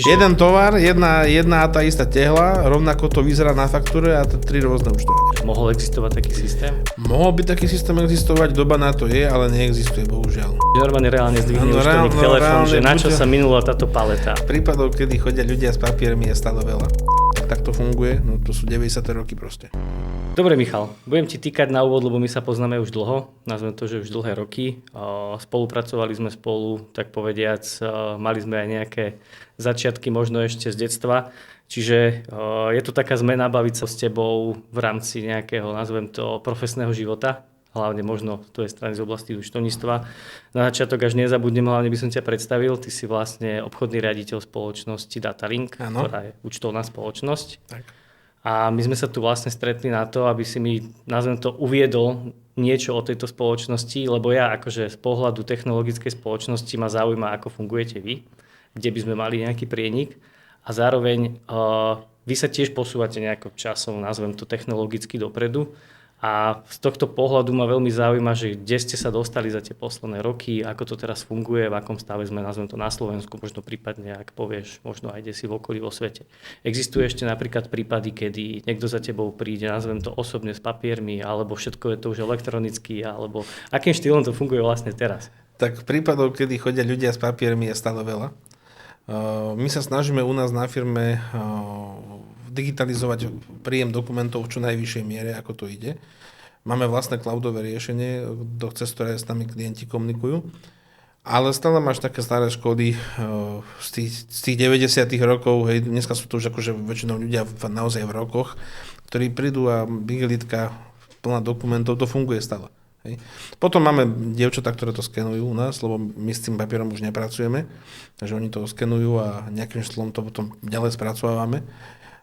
Jeden tovar, jedna a tá istá tehla, rovnako to vyzerá na faktúre a tri rôzne účtovania. Mohol existovať taký systém? Mohol by taký systém existovať, doba na to je, ale neexistuje, bohužiaľ. Normálne reálne zdvihne účtovník telefón, že na čo sa minula táto paleta. Prípadov, kedy chodia ľudia s papiermi, je stále veľa. Tak to funguje, no to sú 90. roky proste. Dobre, Michal, budem ti týkať na úvod, lebo my sa poznáme už dlho, nazvem to, že už dlhé roky. Spolupracovali sme spolu, tak povediac, mali sme aj nejaké začiatky, možno ešte z detstva. Čiže je to taká zmena baviť sa s tebou v rámci nejakého, nazvem to, profesného života, hlavne možno z tvojej strany z oblasti účtovníctva. Na začiatok až nezabudnem, hlavne by som ťa predstavil, ty si vlastne obchodný riaditeľ spoločnosti Datalink, ano, ktorá je účtovná spoločnosť. Tak. A my sme sa tu vlastne stretli na to, aby si mi, nazvem to, uviedol niečo o tejto spoločnosti, lebo ja akože z pohľadu technologickej spoločnosti ma zaujíma, ako fungujete vy, kde by sme mali nejaký prienik a zároveň vy sa tiež posúvate nejakou časom, nazvem to technologicky dopredu. A z tohto pohľadu ma veľmi zaujíma, že kde ste sa dostali za tie posledné roky, ako to teraz funguje, v akom stave sme, nazvem to, na Slovensku, možno prípadne, ak povieš, možno aj kde si v okolí vo svete. Existuje ešte napríklad prípady, kedy niekto za tebou príde, nazvem to osobne s papiermi, alebo všetko je to už elektronicky, alebo akým štýlom to funguje vlastne teraz? Tak prípadov, kedy chodia ľudia s papiermi, je stále veľa. My sa snažíme u nás na firme digitalizovať príjem dokumentov v čo najvyššej miere, ako to ide. Máme vlastné cloudové riešenie, cez ktoré s nami klienti komunikujú. Ale stále máš také staré škody z tých 90. rokov, hej, dneska sú to už akože väčšinou ľudia naozaj v rokoch, ktorí prídu a igelitka plná dokumentov, to funguje stále. Hej. Potom máme dievčatá, ktoré to skenujú u nás, lebo my s tým papierom už nepracujeme, takže oni to skenujú a nejakým štýlom to potom ďalej spracovávame.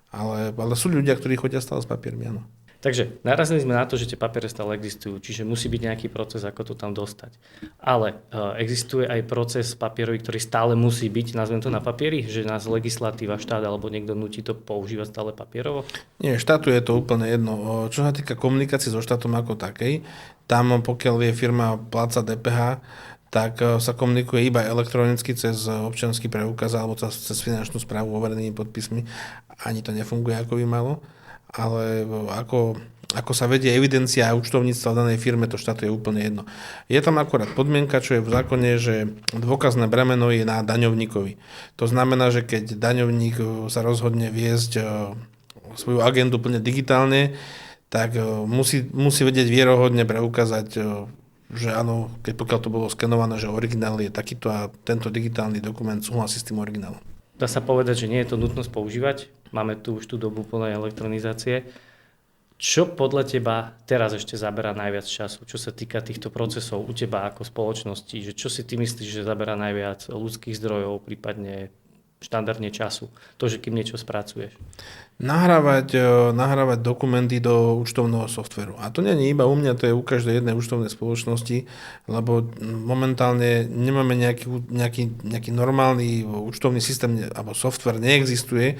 Ale sú ľudia, ktorí chodia stále s papiermi, áno. Takže narazili sme na to, že tie papiere stále existujú, čiže musí byť nejaký proces, ako to tam dostať. Ale existuje aj proces papierový, ktorý stále musí byť, nazvem to, na papieri, že nás legislatíva, štát alebo niekto nutí to používať stále papierovo? Nie, štátu je to úplne jedno. Čo sa týka komunikácie so štátom ako takej, tam pokiaľ vie firma pláca DPH, tak sa komunikuje iba elektronicky cez občiansky preukaz alebo cez finančnú správu overenými podpismi. Ani to nefunguje, ako by malo. Ale ako sa vedie evidencia účtovníctva v danej firme, to štátu je úplne jedno. Je tam akorát podmienka, čo je v zákone, že dôkazné bremeno je na daňovníkovi. To znamená, že keď daňovník sa rozhodne viesť svoju agendu plne digitálne, tak musí vedieť vierohodne preukázať, že áno, pokiaľ to bolo skenované, že originál je takýto a tento digitálny dokument súhlasí s tým originálom. Dá sa povedať, že nie je to nutnosť používať. Máme tu už tú dobu plnej elektronizácie. Čo podľa teba teraz ešte zaberá najviac času? Čo sa týka týchto procesov u teba ako spoločnosti? Že čo si ty myslíš, že zaberá najviac ľudských zdrojov, prípadne štandardne času? To, že kým niečo spracuješ. Nahrávať dokumenty do účtovného softvéru. A to nie je iba u mňa, to je u každej jednej účtovnej spoločnosti, lebo momentálne nemáme nejaký normálny účtovný systém alebo softvér neexistuje,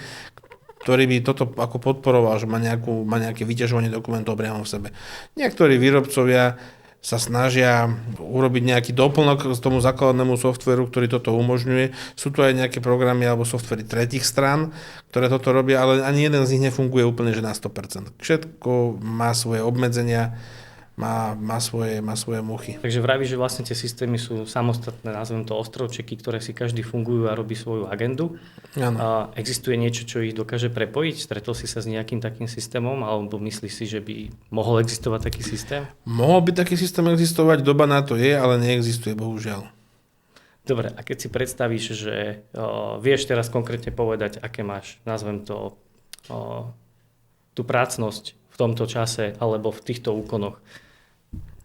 ktorý by toto ako podporoval, že má nejaké vyťažovanie dokumentov priamo v sebe. Niektorí výrobcovia sa snažia urobiť nejaký doplnok k tomu základnému softvéru, ktorý toto umožňuje. Sú tu aj nejaké programy alebo softvéry tretích strán, ktoré toto robia, ale ani jeden z nich nefunguje úplne že na 100%. Všetko má svoje obmedzenia, má svoje muchy. Takže vravíš, že vlastne tie systémy sú samostatné, nazvem to ostrovčeky, ktoré si každý fungujú a robí svoju agendu. Áno. Existuje niečo, čo ich dokáže prepojiť? Stretol si sa s nejakým takým systémom alebo myslíš si, že by mohol existovať taký systém? Mohol by taký systém existovať, doba na to je, ale neexistuje, bohužiaľ. Dobre, a keď si predstavíš, že vieš teraz konkrétne povedať, aké máš, nazvem to, tú prácnosť v tomto čase alebo v týchto úkonoch,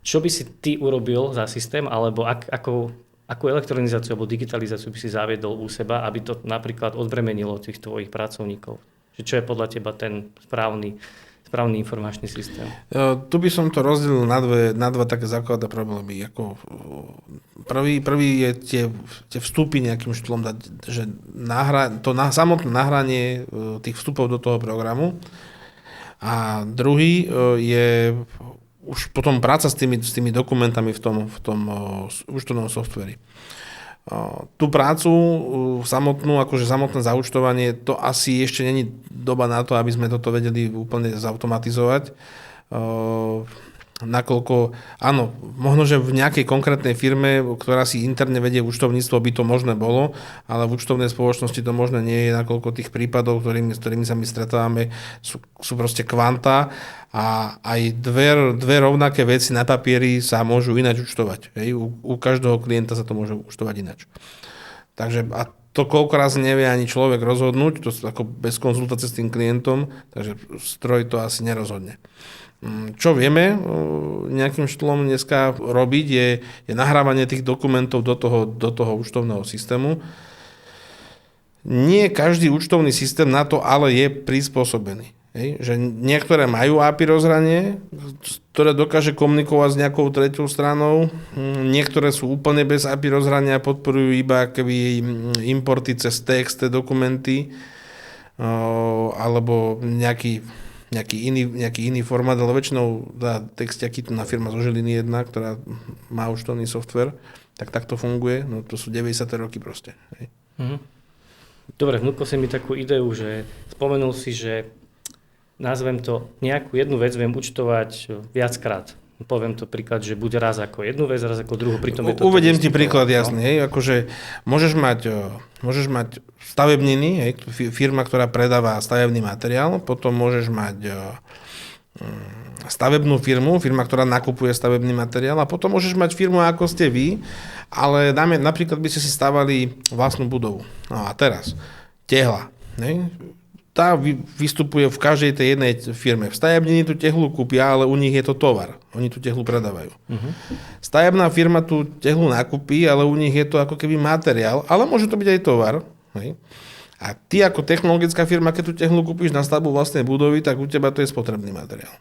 čo by si ty urobil za systém, alebo akú elektronizáciu alebo digitalizáciu by si zaviedol u seba, aby to napríklad odbremenilo tých tvojich pracovníkov? Čo je podľa teba ten správny informačný systém? Tu by som to rozdelil na dva také základné problémy. Prvý je tie vstupy nejakým štýlom dať, že samotné nahranie tých vstupov do toho programu. A druhý je už potom práca s tými dokumentami v tom účtovnom softveri. Tú prácu samotnú, akože samotné zaúčtovanie, to asi ešte není doba na to, aby sme toto vedeli úplne zautomatizovať. Nakoľko, áno, možno, že v nejakej konkrétnej firme, ktorá si interne vedie účtovníctvo, by to možné bolo, ale v účtovnej spoločnosti to možné nie je, nakoľko tých prípadov, s ktorými sa my stretávame, sú proste kvanta a aj dve rovnaké veci na papieri sa môžu ináč účtovať. Hej? U každého klienta sa to môže účtovať ináč. Takže a to koľko razy nevie ani človek rozhodnúť, to ako bez konzultácie s tým klientom, takže stroj to asi nerozhodne. Čo vieme nejakým štýlom dneska robiť, je nahrávanie tých dokumentov do toho účtovného systému. Nie každý účtovný systém na to ale je prispôsobený. Hej? Že niektoré majú API rozhranie, ktoré dokáže komunikovať s nejakou treťou stranou. Niektoré sú úplne bez API rozhrania, podporujú iba keby importy cez text, dokumenty, alebo nejaký iný formát, ale väčšinou Textiaky, tu na firma zo Žiliny jedna, ktorá má účtovný software, tak takto funguje. No to sú 90. roky proste. Hej. Dobre, vnúkol si mi takú ideu, že spomenul si, že nazvem to nejakú jednu vec viem účtovať viackrát. Poviem to príklad, že buď raz ako jednu vec, raz ako druhú. Pritom je to uvediem ti príklad jasný. Hej, akože môžeš mať stavebniny, hej, firma, ktorá predáva stavebný materiál, potom môžeš mať stavebnú firma, ktorá nakupuje stavebný materiál a potom môžeš mať firmu, ako ste vy, ale napríklad by ste si stavali vlastnú budovu. No a teraz, tehla. Hej, tá vystupuje v každej tej jednej firme. V stavebnine tú tehlu kúpia, ale u nich je to tovar. Oni tú tehlu predávajú. Stavebná firma tú tehlu nakúpi, ale u nich je to ako keby materiál, ale môže to byť aj tovar. Hej. A ty ako technologická firma, keď tú tehlu kúpiš na stavbu vlastnej budovy, tak u teba to je spotrebný materiál.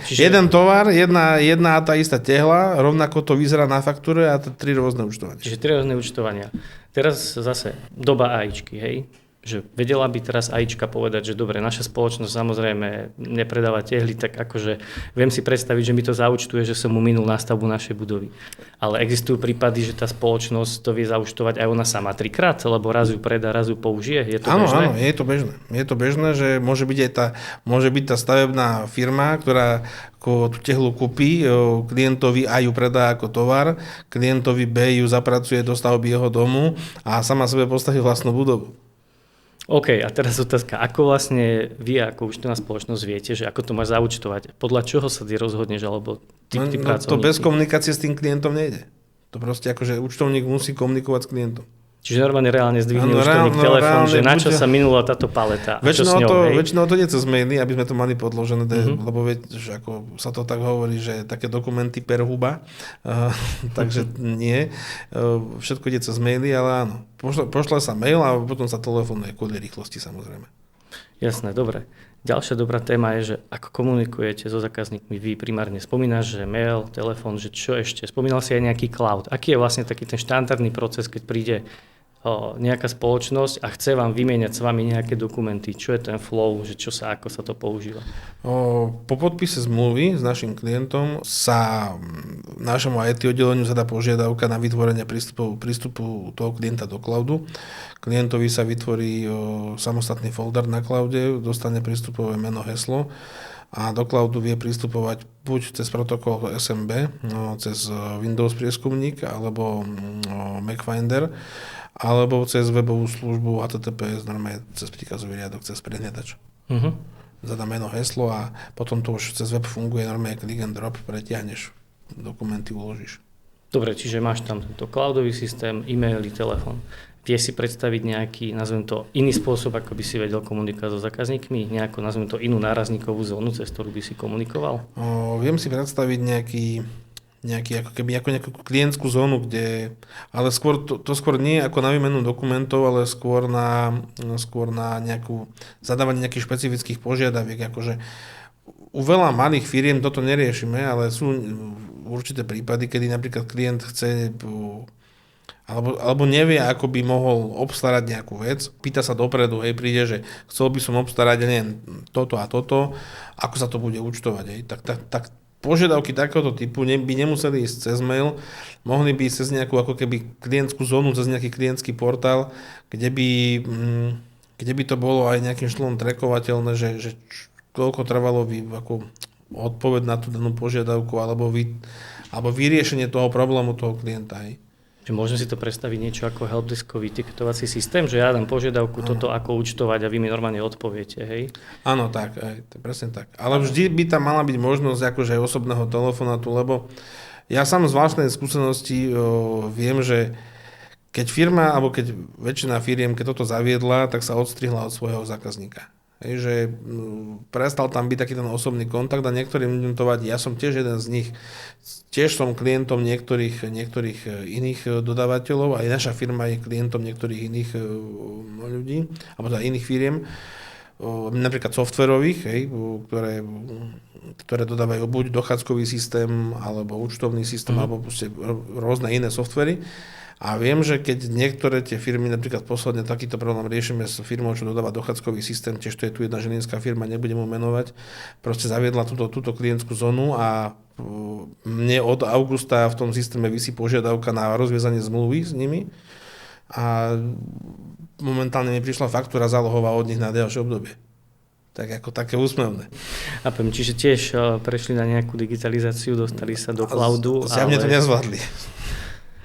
Jeden tovar, jedna tá istá tehla, rovnako to vyzerá na faktúre a tri rôzne účtovania. Čiže tri rôzne účtovania. Teraz zase doba AIčky, hej? Že vedela by teraz AIčka povedať, že dobre, naša spoločnosť samozrejme nepredáva tehly, tak akože viem si predstaviť, že mi to zaúčtuje, že som mu minul nástavbu našej budovy. Ale existujú prípady, že tá spoločnosť to vie zaúčtovať aj ona sama trikrát, lebo raz ju predá, raz ju použije. Je to bežné? Áno, je to bežné. Je to bežné, že môže byť tá stavebná firma, ktorá tú tehlu kúpi, klientovi A ju predá ako tovar, klientovi B ju zapracuje do stavby jeho domu a sama sebe postaví vlastnú budovu. OK, a teraz otázka, ako vlastne vy ako účtovná spoločnosť viete, že ako to máš zaúčtovať? Podľa čoho sa ty rozhodneš, alebo ty pracovníci? To bez komunikácie s tým klientom nejde. To proste akože účtovník musí komunikovať s klientom. Čiže normálne reálne zdvihne účtovník telefón, že na čo sa minula táto paleta. Väčšinou to nie cez maily, aby sme to mali podložené, lebo viete, že ako sa to tak hovorí, že také dokumenty per huba, takže nie. Všetko ide cez maily, ale áno. Pošle sa mail a potom sa telefonuje kvôli rýchlosti samozrejme. Jasné, dobre. Ďalšia dobrá téma je, že ako komunikujete so zákazníkmi, vy primárne spomínaš, že mail, telefón, že čo ešte? Spomínal si aj nejaký cloud. Aký je vlastne taký ten štandardný proces, keď príde nejaká spoločnosť a chce vám vymieňať s vami nejaké dokumenty? Čo je ten flow, že ako sa to používa? Po podpise zmluvy s našim klientom sa našemu IT oddeleniu zadá požiadavka na vytvorenie prístupu toho klienta do cloudu. Klientovi sa vytvorí samostatný folder na cloude, dostane prístupové meno, heslo a do cloudu vie pristupovať buď cez protokol SMB, cez Windows prieskumník alebo MacFinder, alebo cez webovú službu HTTPS, normálne cez príkazový riadok, cez prehliadač. Zadá meno, heslo a potom to už cez web funguje normálne click and drop, pretiahneš, dokumenty uložíš. Dobre, čiže máš tam tento cloudový systém, e-maily, telefón. Vie si predstaviť nejaký, nazvem to, iný spôsob, ako by si vedel komunikovať so zákazníkmi? Nejakú, nazvem to, inú nárazníkovú zónu, cez ktorú by si komunikoval? Viem si predstaviť nejakú klientskú zónu, kde, ale skôr to skôr nie ako na výmenu dokumentov, ale skôr na nejakú zadávanie nejakých špecifických požiadaviek. Akože u veľa malých firiem toto neriešime, ale sú určité prípady, kedy napríklad klient chce alebo nevie, ako by mohol obstarať nejakú vec, pýta sa dopredu, príde, že chcel by som obstarať, neviem, toto a toto, ako sa to bude účtovať, tak požiadavky takéhoto typu by nemuseli ísť cez mail, mohli by ísť cez nejakú ako keby klientskú zónu, cez nejaký klientský portál, kde by to bolo aj nejakým štýlom trackovateľné, že koľko trvalo ako odpoveď na tú danú požiadavku alebo vyriešenie toho problému toho klienta. Hej. Že môžem si to predstaviť niečo ako helpdeskový tiketovací systém, že ja dám požiadavku toto ako účtovať a vy mi normálne odpoviete, hej? Áno, tak, to je presne tak. Ale vždy by tam mala byť možnosť akože aj osobného telefonátu, lebo ja sám z vlastnej skúsenosti viem, že keď firma, alebo keď väčšina firiem, keď toto zaviedla, tak sa odstrihla od svojho zákazníka. Hej, že prestal tam byť taký ten osobný kontakt a niektorým ľuďom to vadí. Ja som tiež jeden z nich, tiež som klientom niektorých iných dodávateľov, aj naša firma je klientom niektorých iných ľudí, alebo teda iných firiem, napríklad softverových, hej, ktoré dodávajú buď dochádzkový systém, alebo účtovný systém, alebo rôzne iné softvery. A viem, že keď niektoré tie firmy, napríklad posledne takýto problém riešime s firmou, čo dodáva dochádzkový systém, tiež to je tu jedna žilinská firma, nebudem mu menovať, proste zaviedla túto klientskú zónu a mne od augusta v tom systéme visí požiadavka na rozviazanie zmluvy s nimi a momentálne mi prišla faktúra zálohová od nich na ďalšie obdobie. Tak ako také úsmevné. Čiže tiež prešli na nejakú digitalizáciu, dostali sa do cloudu. Zjavne to nezvládli.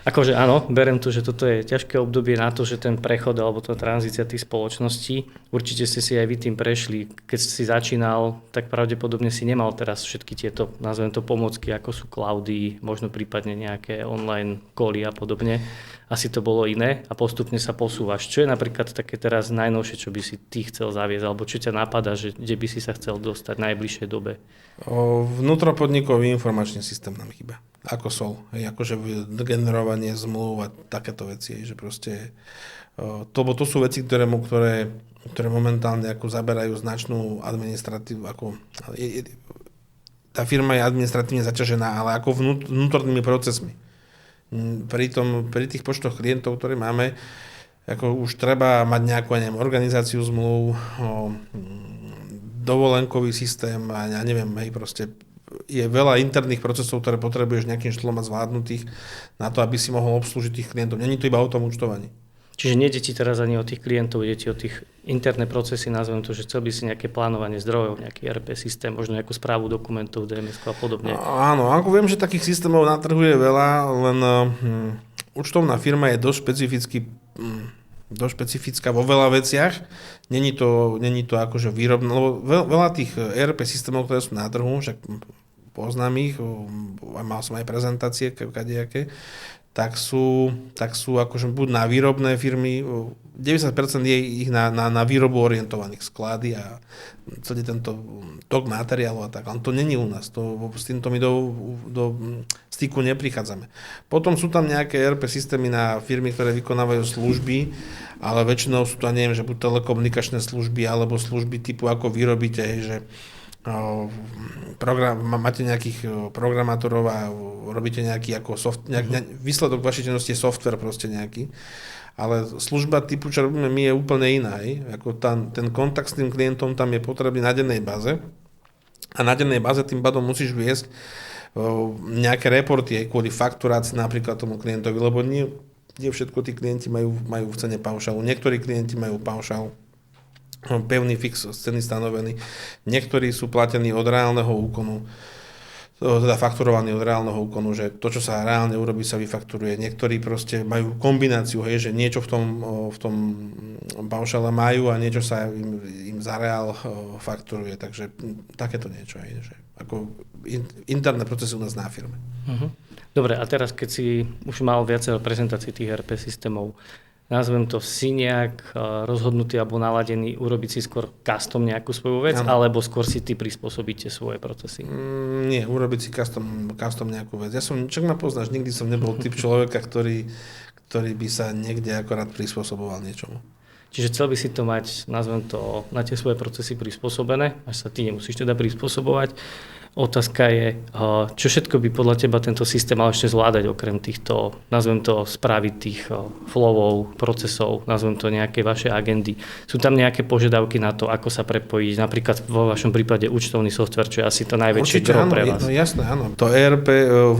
Akože áno, berem to, že toto je ťažké obdobie na to, že ten prechod alebo tá tranzícia tých spoločností, určite ste si aj vy tým prešli. Keď si začínal, tak pravdepodobne si nemal teraz všetky tieto, nazvem to, pomocky, ako sú cloudy, možno prípadne nejaké online cally a podobne. Asi to bolo iné a postupne sa posúvaš. Čo je napríklad také teraz najnovšie, čo by si ty chcel zaviesť, alebo čo ťa napadá, že kde by si sa chcel dostať v najbližšej dobe? Vnútropodnikový informačný systém nám chýba. Ako SOL, akože generovanie zmluv a takéto veci, že proste to sú veci, ktoré momentálne ako zaberajú značnú administratívu, tá firma je administratívne zaťažená, ale ako vnútornými procesmi. Pri tých počtoch klientov, ktoré máme, ako už treba mať nejakú organizáciu zmluv, dovolenkový systém a ja neviem, proste je veľa interných procesov, ktoré potrebuješ nejakým štýlom mať zvládnutých na to, aby si mohol obslúžiť tých klientov. Není to iba o tom účtovaní. Čiže nejde ti teraz ani o tých klientov, ide ti o tých interné procesy, nazvem to, že chcel by si nejaké plánovanie zdrojov, nejaký ERP systém, možno nejakú správu dokumentov, DMS a podobne. Áno, ako viem, že takých systémov na trhu je veľa, len účtovná firma je dosť špecifická vo veľa veciach. Není to akože výrobné, lebo veľa tých ERP systémov, ktoré sú na trhu, však poznám ich, mal som aj prezentácie kadejaké, tak sú akože buď na výrobné firmy, 90% je ich na výrobu orientovaných sklady a celý tento tok materiálov a tak, ale to není u nás, s týmto my do styku neprichádzame. Potom sú tam nejaké ERP systémy na firmy, ktoré vykonávajú služby, ale väčšinou sú to, neviem, že buď telekomunikačné služby, alebo služby typu ako vyrobíte, že máte nejakých programátorov a robíte nejaký ako výsledok vašej činnosti je software proste nejaký, ale služba typu, čo robíme my, je úplne iná. Ako ten kontakt s tým klientom tam je potrebný na dennej báze a na dennej báze tým pádom musíš viesť nejaké reporty aj kvôli fakturácii napríklad tomu klientovi, lebo nie všetko tí klienti majú v cene paušálu. Niektorí klienti majú paušál pevný fix ceny stanovený. Niektorí sú platení od reálneho úkonu, teda fakturovaní od reálneho úkonu, že to, čo sa reálne urobí, sa vyfakturuje. Niektorí proste majú kombináciu, že niečo v tom paušale majú a niečo sa im za reál fakturuje. Takže takéto niečo. Že ako interné procesy u nás na firme. Dobre, a teraz keď si už mal viacero prezentácií tých ERP systémov, nazvem to si nejak rozhodnutý alebo naladený urobiť si skôr custom nejakú svoju vec, alebo skôr si ty prispôsobíte svoje procesy? Nie, urobiť si custom nejakú vec. Čak ma poznáš, nikdy som nebol typ človeka, ktorý by sa niekde akorát prispôsoboval niečomu. Čiže chcel by si to mať, nazvem to, na tie svoje procesy prispôsobené, až sa ty nemusíš teda prispôsobovať. Otázka je, čo všetko by podľa teba tento systém mal ešte zvládať, okrem týchto, nazvem to, správy tých flowov, procesov, nazvem to nejaké vaše agendy. Sú tam nejaké požiadavky na to, ako sa prepojiť, napríklad vo vašom prípade účtovný software, čo je asi to najväčšie gro pre vás? No jasné, áno. To ERP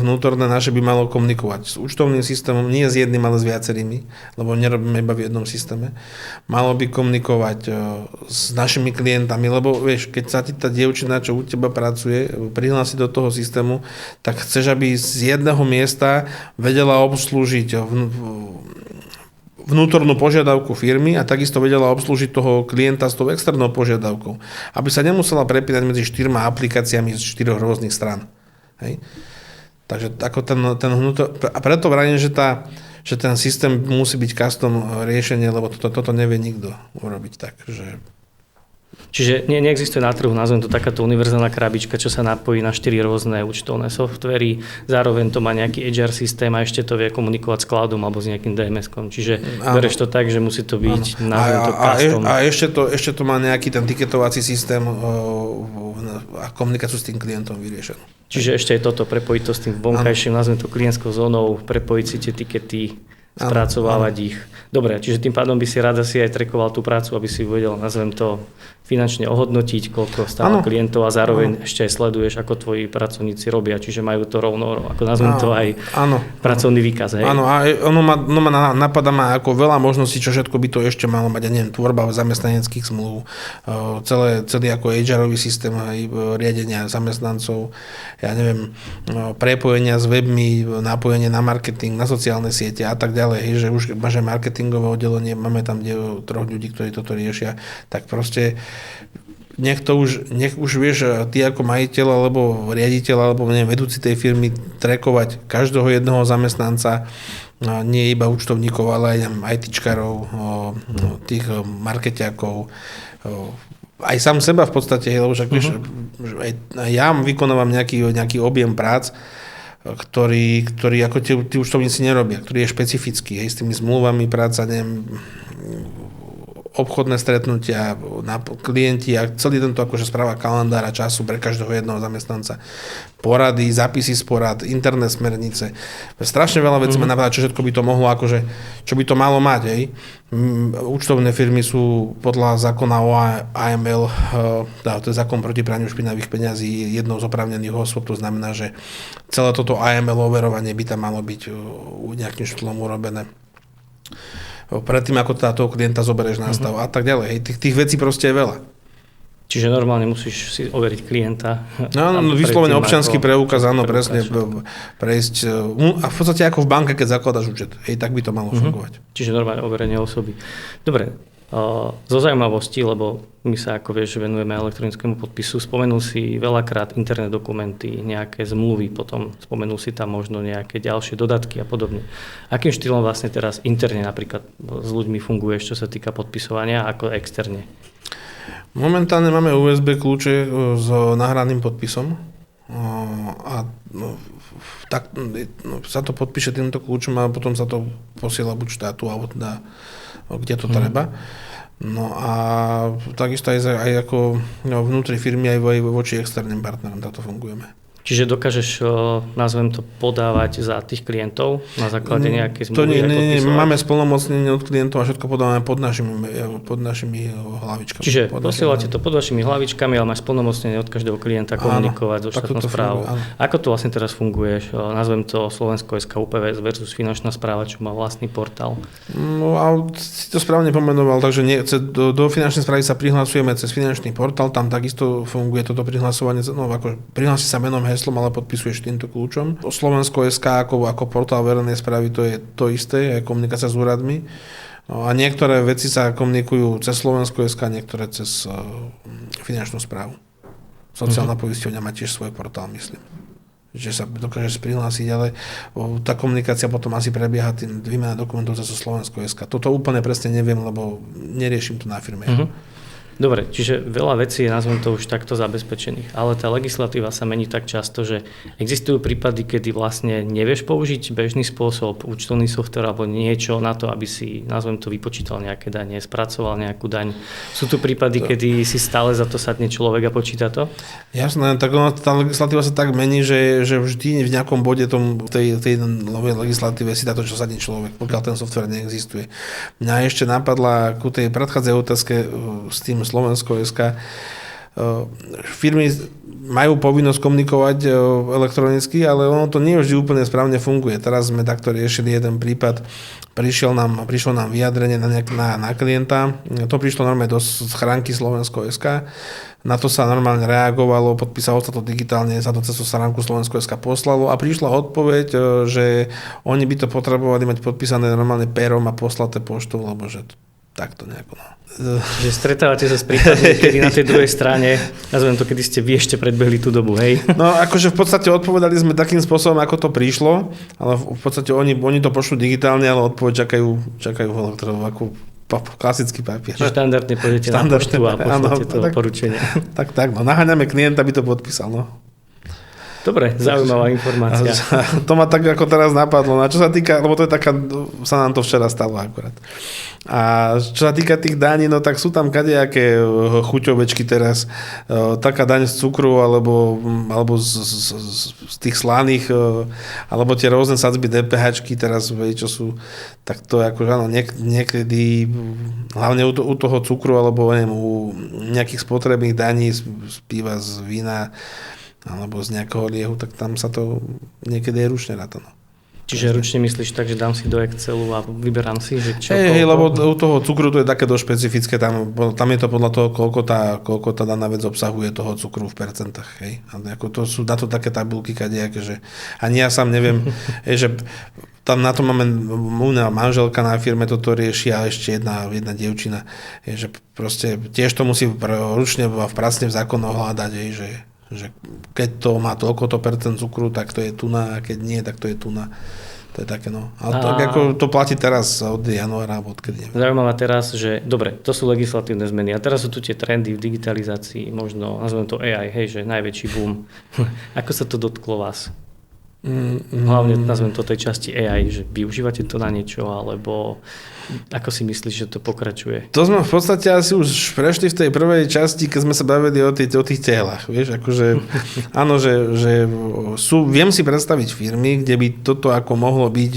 vnútorné naše by malo komunikovať s účtovným systémom, nie s jedným, ale s viacerými, lebo nerobíme iba v jednom systéme. Malo by komunikovať s našimi klientami, lebo vieš, keď sa ti tá dievčina, čo u teba pracuje, prihlási do toho systému, tak chceš, aby z jedného miesta vedela obslúžiť vnútornú požiadavku firmy a takisto vedela obslúžiť toho klienta s tou externou požiadavkou. Aby sa nemusela prepínať medzi 4 aplikáciami z 4 rôznych strán. Hej. Takže ako ten vnútor... A preto vravím, že ten systém musí byť custom riešenie, lebo toto nevie nikto urobiť tak, že... Čiže neexistuje na trhu, nazvem to takáto univerzálna krabička, čo sa napojí na 4 rôzne účtovné softvery, zároveň to má nejaký HR systém a ešte to vie komunikovať s cloudom alebo s nejakým DMS-kom. Čiže bereš to tak, že musí to byť nazvem to custom. A ešte to má nejaký ten tiketovací systém a komunikáciu s tým klientom vyriešenú. Čiže ešte je toto, prepojiť to s tým vonkajším, nazvem to klientskou zónou, prepojiť si tie tikety, spracovávať ich. Dobre, čiže tým pádom by si rád asi aj trackoval tú prácu, aby si vedel, nazvem to, finančne ohodnotiť, koľko stále klientov a zároveň ešte aj sleduješ, ako tvoji pracovníci robia, čiže majú to rovno, ako nazvem to aj pracovný výkaz. Hej? Áno, a napadá ma ako veľa možností, čo všetko by to ešte malo mať, ja neviem, tvorba zamestnaneckých zmluv, celý ako HR-ový systém aj riadenia zamestnancov, ja neviem, prepojenia s webmi, napojenie na marketing, na sociálne siete a tak ďalej, hej, že už máš aj marketingové oddelenie, máme tam 3 ľudí, ktorí toto riešia, tak proste nech už vieš ty ako majiteľ alebo riaditeľ alebo neviem, vedúci tej firmy trackovať každého jedného zamestnanca, nie iba účtovníkov, ale aj ITčkarov, tých markeťákov, aj sám seba v podstate, lebo však vieš, aj ja vykonávam nejaký objem prác, ktorý ako tí účtovníci nerobia, ktorý je špecifický, s tými zmluvami práca, neviem, obchodné stretnutia, klienti a celý tento akože správa kalendára času pre každého jedného zamestnanca. Porady, zápisy z porad, interné smernice. Strašne veľa vecí ma napadá, čo všetko by to mohlo, akože, čo by to malo mať. Hej. Účtovné firmy sú podľa zákona o AML, to je zákon proti praniu špinavých peňazí, jednou z oprávnených osôb, to znamená, že celé toto AML overovanie by tam malo byť nejakým štýlom urobené. Predtým, ako toho klienta zoberieš na stav a tak ďalej. Hej, tých vecí proste je veľa. Čiže normálne musíš si overiť klienta. No, vyslovene občiansky preukaz, áno, presne, prejsť. A v podstate ako v banke, keď zakladaš účet. Hej, tak by to malo fungovať. Čiže normálne overenie osoby. Dobre, zo zaujímavosti, lebo my sa, ako vieš, venujeme elektronickému podpisu, spomenul si veľakrát interné dokumenty, nejaké zmluvy, potom spomenul si tam možno nejaké ďalšie dodatky a podobne. Akým štýlom vlastne teraz interne napríklad s ľuďmi funguješ, čo sa týka podpisovania, ako externe? Momentálne máme USB kľúče s nahraným podpisom a tak sa to podpíše týmto kľúčom a potom sa to posiela buď štátu alebo teda kde to treba. No a takisto aj ako vnútri firmy, aj voči externým partnerom takto fungujeme. Čiže dokážeš, nazvem to, podávať za tých klientov na základe nejakej zmluvy? Nie, máme splnomocnenie od klientov a všetko podávame pod našimi hlavičkami. Čiže posielate to pod vašimi hlavičkami, ale máš splnomocnenie od každého klienta komunikovať so štátnou správou. Ako to vlastne teraz funguje? Nazvem to Slovensko.sk UPVS versus finančná správa, čo má vlastný portál. No a si to správne pomenoval, takže do finančnej správy sa prihlasujeme cez finančný portál, tam takisto funguje toto prihlasovanie, ako prihlási sa menom, heslom, ale podpisuješ týmto kľúčom. Slovensko.sk ako portál verejnej správy to je to isté, aj komunikácia s úradmi. No a niektoré veci sa komunikujú cez Slovensko.sk, niektoré cez finančnú správu. Sociálna poisťovňa má tiež svoj portál, myslím. Že sa dokážeš prihlásiť, ale tá komunikácia potom asi prebieha tým výmena dokumentov cez Slovensko.sk. Toto úplne presne neviem, lebo neriešim to na firme. Dobre, čiže veľa vecí je, nazvem to už takto zabezpečených, ale tá legislatíva sa mení tak často, že existujú prípady, kedy vlastne nevieš použiť bežný spôsob, účtovný software alebo niečo na to, aby si, nazvem to, vypočítal nejaké dane, spracoval nejakú daň. Sú tu prípady, kedy si stále za to sadne človek a počíta to? Jasné, tak tá legislatíva sa tak mení, že vždy v nejakom bode tej novej legislatíve si dá to, čo sadne človek, pokiaľ ten software neexistuje. Mňa ešte napadla ku tej predchádzajúcej otázke s tým Slovensko.sk. Firmy majú povinnosť komunikovať elektronicky, ale ono to nie vždy úplne správne funguje. Teraz sme takto riešili jeden prípad, prišlo nám vyjadrenie na klienta, to prišlo normálne do schránky Slovensko.sk, na to sa normálne reagovalo, podpísalo sa to digitálne, sa to cez schránku Slovensko.sk poslalo a prišla odpoveď, že oni by to potrebovali mať podpísané normálne perom a poslaté poštou, lebo že takto nejako. No. Že stretávate sa s prípadmi, kedy na tej druhej strane, nazvem to, kedy ste vy ešte predbehli tú dobu, hej? No akože v podstate odpovedali sme takým spôsobom, ako to prišlo, ale v podstate oni to pošlú digitálne, ale odpoveď čakajú ako klasický papier. Čiže štandardne pôjdete na poštu a pošlete to poručenie. Tak, no naháňame klienta, aby to podpísal, no. Dobre, zaujímavá informácia. To ma tak ako teraz napadlo. A čo sa týka, lebo to je taká, sa nám to včera stalo akurát. A čo sa týka tých daní, no tak sú tam kadejaké chuťovečky teraz. Taká daň z cukru, alebo z tých slaných, alebo tie rôzne sadzby DPH-čky teraz, čo sú, tak to je akože áno, niekedy, hlavne u toho cukru, alebo neviem, u nejakých spotrebných daní z piva, z vína, alebo z nejakého liehu, tak tam sa to niekedy je ručne ráta. No. Čiže ručne myslíš tak, že dám si do Excelu a vyberám si, že čo? Hej, lebo u toho cukru to je také dosť špecifické, tam je to podľa toho, koľko tá daná vec obsahuje toho cukru v percentách. Hej. A ako to sú na to také tabulky kadejaké, že ani ja sám neviem, že tam na to máme moja manželka na firme, toto rieši a ešte jedna dievčina, že proste tiež to musí ručne v pracne v zákonoch hľadať, že keď to má toľko to percent cukru, tak to je tuna, a keď nie, tak to je tuna. To je také, no. Ale tak ako to platí teraz od januára, alebo odkedy neviem. Zaujímavé teraz, že dobre, to sú legislatívne zmeny a teraz sú tu tie trendy v digitalizácii, možno nazvem to AI, hej, že najväčší boom. Ako sa to dotklo vás? Hlavne nazvem to tej časti AI, že využívate to na niečo, alebo ako si myslíš, že to pokračuje? To sme v podstate asi už prešli v tej prvej časti, keď sme sa bavili o tých cieľach. Vieš, akože áno, že viem si predstaviť firmy, kde by toto ako mohlo byť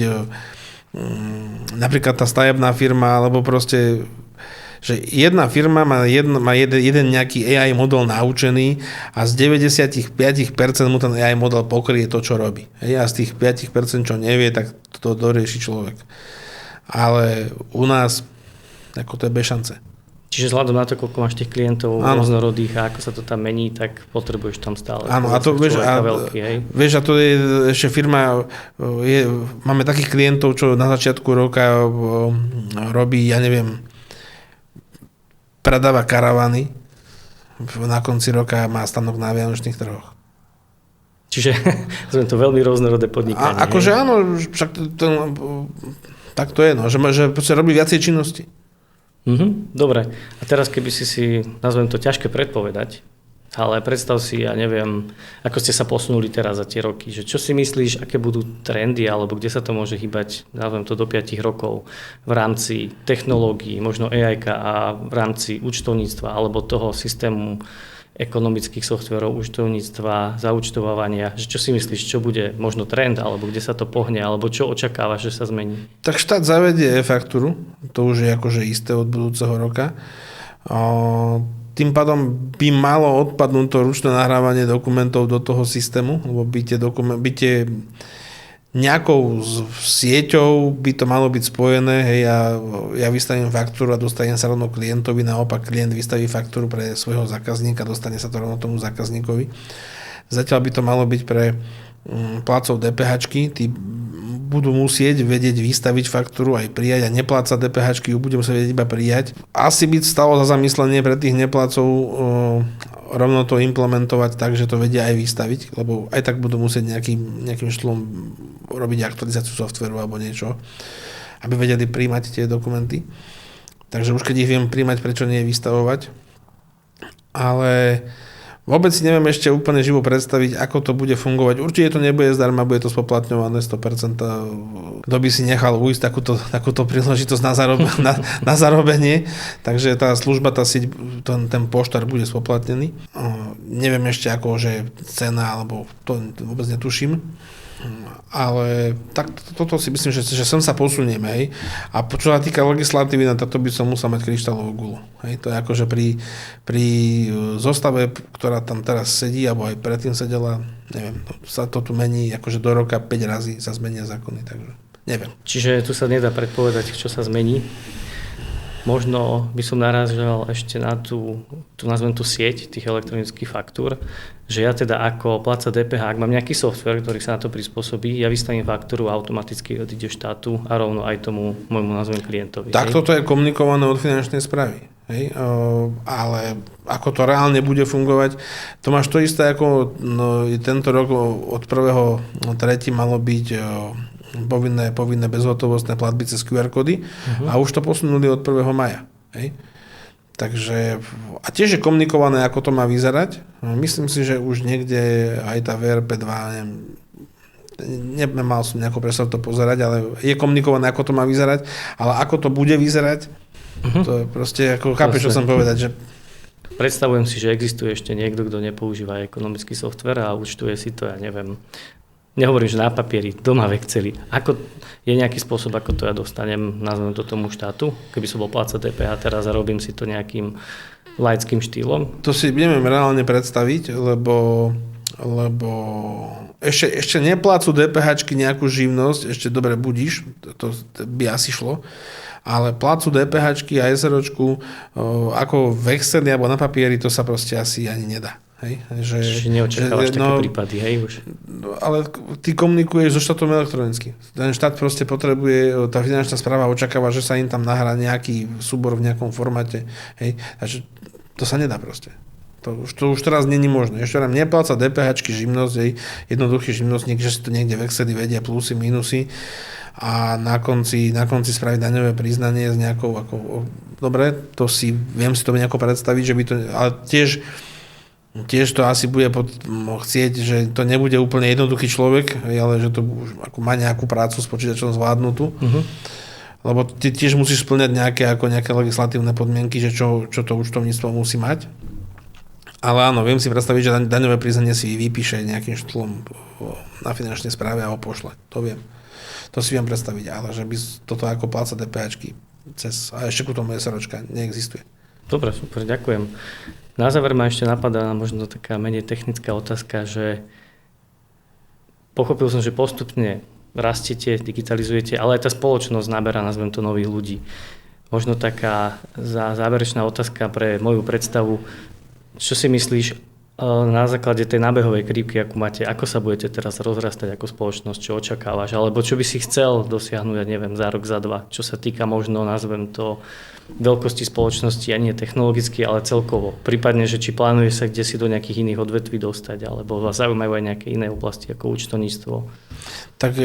napríklad tá stavebná firma, alebo proste že jedna firma má jeden nejaký AI model naučený a z 95% mu ten AI model pokrie to, čo robí. A z tých 5%, čo nevie, tak to dorieši človek. Ale u nás, ako to je bez šance. Čiže vzhľadom na to, koľko máš tých klientov rôznorodých a ako sa to tam mení, tak potrebuješ tam stále. Áno, a to vieš, a to je ešte firma, máme takých klientov, čo na začiatku roka robí, ja neviem, predáva karavany, na konci roka má stanok na vianočných trhoch. Čiže sme to veľmi rôznorodé podnikanie. A akože áno, však tak to je, no, že robí viacej činnosti. Dobre, a teraz keby si, nazvem to ťažké predpovedať, ale predstav si, ja neviem, ako ste sa posunuli teraz za tie roky, že čo si myslíš, aké budú trendy, alebo kde sa to môže hýbať, nazvem to do 5 rokov v rámci technológií, možno AI a v rámci účtovníctva, alebo toho systému ekonomických softverov, účtovníctva, zaúčtovávania, že čo si myslíš, čo bude možno trend, alebo kde sa to pohne, alebo čo očakávaš, že sa zmení? Tak štát zavedie e-faktúru, to už je akože isté od budúceho roka. Tým pádom by malo odpadnúť to ručné nahrávanie dokumentov do toho systému, lebo by tie nejakou sieťou by to malo byť spojené, hej, ja vystavím faktúru a dostanem sa rovno klientovi, naopak klient vystaví faktúru pre svojho zákazníka, dostane sa to rovno tomu zákazníkovi. Zatiaľ by to malo byť pre plácov DPH-čky, tí budú musieť vedieť vystaviť faktúru aj prijať a neplácať DPH-čky, ju budú musieť vedieť iba prijať. Asi by stalo za zamyslenie pre tých neplácov rovno to implementovať tak, že to vedia aj vystaviť, lebo aj tak budú musieť nejakým štýlom robiť aktualizáciu softveru alebo niečo, aby vedeli príjmať tie dokumenty. Takže už keď ich viem príjmať, prečo nie vystavovať? ale vôbec si neviem ešte úplne živo predstaviť, ako to bude fungovať. Určite to nebude zdarma, bude to spoplatňované 100%. Kto by si nechal ujsť takúto príležitosť na zarobenie. Takže tá služba, tá sieť, ten poštár bude spoplatnený. Neviem ešte ako, že cena, alebo to vôbec netuším. Ale tak toto si myslím, že sem sa posunieme. Hej. A čo sa týka legislatívy, na toto by som musel mať kryštálovú gulu. Hej. To je akože pri zostave, ktorá tam teraz sedí, alebo aj predtým sedela, neviem, sa to tu mení, akože do roka 5 razy sa zmenia zákony, takže neviem. Čiže tu sa nedá predpovedať, čo sa zmení. Možno by som narazil ešte na tú nazvem tú sieť tých elektronických faktúr, že ja teda ako pláca DPH, ak mám nejaký software, ktorý sa na to prispôsobí, ja vystavím faktúru a automaticky odíde štátu a rovno aj tomu môjmu nazvem klientovi. Tak toto je komunikované od finančnej správy. Hej? Ale ako to reálne bude fungovať, to máš to isté ako tento rok od 1.3. malo byť povinné bezhotovostné platby cez QR kódy a už to posunuli od 1. maja. Hej? Takže, a tiež je komunikované, ako to má vyzerať. Myslím si, že už niekde aj tá VRP2, nemal som nejako presah to pozerať, ale je komunikované, ako to má vyzerať, ale ako to bude vyzerať, to je proste, ako chápeš, čo som povedať, že predstavujem si, že existuje ešte niekto, kto nepoužíva ekonomický software a účtuje si to, ja neviem, nehovorím, že na papieri, doma v Exceli. Ako je nejaký spôsob, ako to ja dostanem, nazvem to tomu štátu? Keby som bol pláca DPH teraz a robím si to nejakým laickým štýlom? To si budeme reálne predstaviť, lebo ešte neplácu DPHčky nejakú živnosť, ešte dobre budíš, to by asi šlo, ale plácu DPHčky a SROčku ako v Exceli alebo na papieri, to sa proste asi ani nedá. Hej, Čiže neočakávaš také prípady, hej už? Ale ty komunikuješ so štátom elektronicky. Ten štát proste potrebuje, tá finančná správa očakáva, že sa im tam nahrá nejaký súbor v nejakom formáte. Hej, takže to sa nedá proste. To už teraz není možné. Ešte raz nepláca DPHčky živnosť, hej, jednoduchý živnostník, že si to niekde v Exceli vedia plusy, minusy a na konci spraviť daňové priznanie s nejakou, dobre, to si, viem si to nejako predstaviť, že by to, ale tiež to asi bude chcieť, že to nebude úplne jednoduchý človek, ale že to už ako má nejakú prácu s počítačom zvládnutú. Lebo ty tiež musíš spĺňať nejaké legislatívne podmienky, že čo to účtovníctvo musí mať. Ale áno, viem si predstaviť, že daňové priznanie si vypíše nejakým štýlom na finančnej správe a ho pošle. To viem. To si viem predstaviť, ale že by toto ako pláca DPHčky a ešte ku tomu SROčka neexistuje. Dobre, super, ďakujem. Na záver ma ešte napadá možno taká menej technická otázka, že pochopil som, že postupne rastiete, digitalizujete, ale aj tá spoločnosť naberá, nazvem to, nových ľudí. Možno taká záverečná otázka pre moju predstavu. Čo si myslíš na základe tej nábehovej krivky, akú máte, ako sa budete teraz rozrastať ako spoločnosť, čo očakávaš, alebo čo by si chcel dosiahnuť, ja neviem, za rok, za dva, čo sa týka možno, nazvem to, veľkosti spoločnosti, a nie technologicky, ale celkovo. Prípadne, že či plánuje sa kde si do nejakých iných odvetví dostať, alebo vás zaujímajú aj nejaké iné oblasti ako účtovníctvo. Tak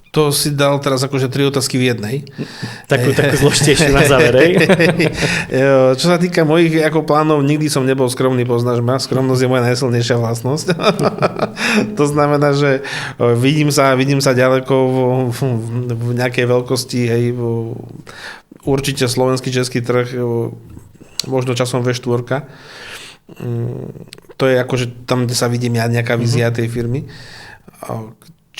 to si dal teraz akože 3 otázky v jednej. Takú zložitejšiu na záver. Čo sa týka mojich ako plánov, nikdy som nebol skromný, poznáš ma. Skromnosť je moja najsilnejšia vlastnosť. To znamená, že vidím sa ďaleko v nejakej veľkosti, hej, určite slovenský, český trh, možno časom V4. To je akože tam, kde sa vidím ja, nejaká vízia tej firmy.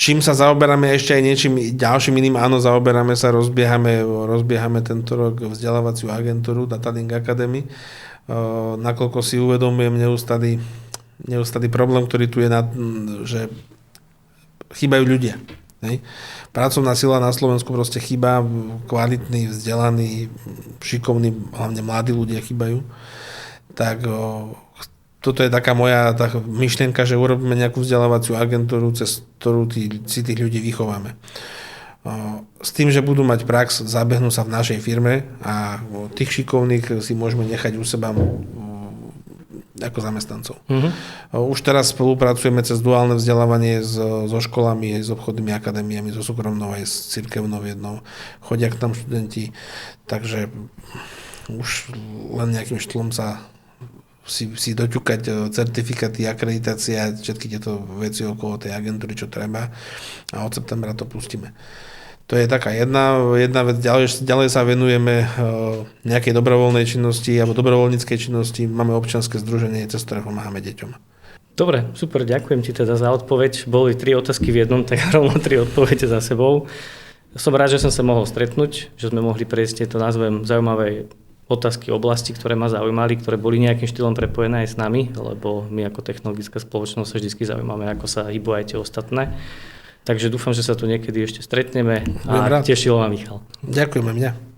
Čím sa zaoberáme ešte aj niečím ďalším iným, áno, rozbiehame tento rok vzdelávaciu agentúru Datalink Academy, nakoľko si uvedomujem neustály problém, ktorý tu je, že chýbajú ľudia. Hej. Pracovná sila na Slovensku proste chýba, kvalitní, vzdelaní, šikovní, hlavne mladí ľudia chýbajú. Tak toto je taká moja myšlienka, že urobíme nejakú vzdelávaciu agentúru, cez ktorú si tých ľudí vychováme. S tým, že budú mať prax, zabehnú sa v našej firme a tých šikovných si môžeme nechať u seba ako zamestnancov. Už teraz spolupracujeme cez duálne vzdelávanie so školami, aj s obchodnými akadémiami, so súkromnou, aj s cirkevnou jednou. Chodia k tam študenti, takže už len nejakým štýlom sa si doťukať certifikáty, akreditácia, všetky tieto veci okolo tej agentúry, čo treba a od septembra to pustíme. To je taká jedna vec, ďalej sa venujeme nejakej dobrovoľnej činnosti alebo dobrovoľníckej činnosti, máme občianske združenie, cez ktoré pomáhame deťom. Dobre, super, ďakujem ti teda za odpoveď. Boli 3 otázky v jednom, tak rovno 3 odpovede za sebou. Som rád, že som sa mohol stretnúť, že sme mohli prejsť tieto, nazvem, zaujímavé otázky, oblasti, ktoré ma zaujímali, ktoré boli nejakým štýlom prepojené aj s nami, lebo my ako technologická spoločnosť sa vždy zaujímame, ako sa hýbu aj tie ostatné. Takže dúfam, že sa tu niekedy ešte stretneme a tešilo ma Michal. Ďakujeme mňa.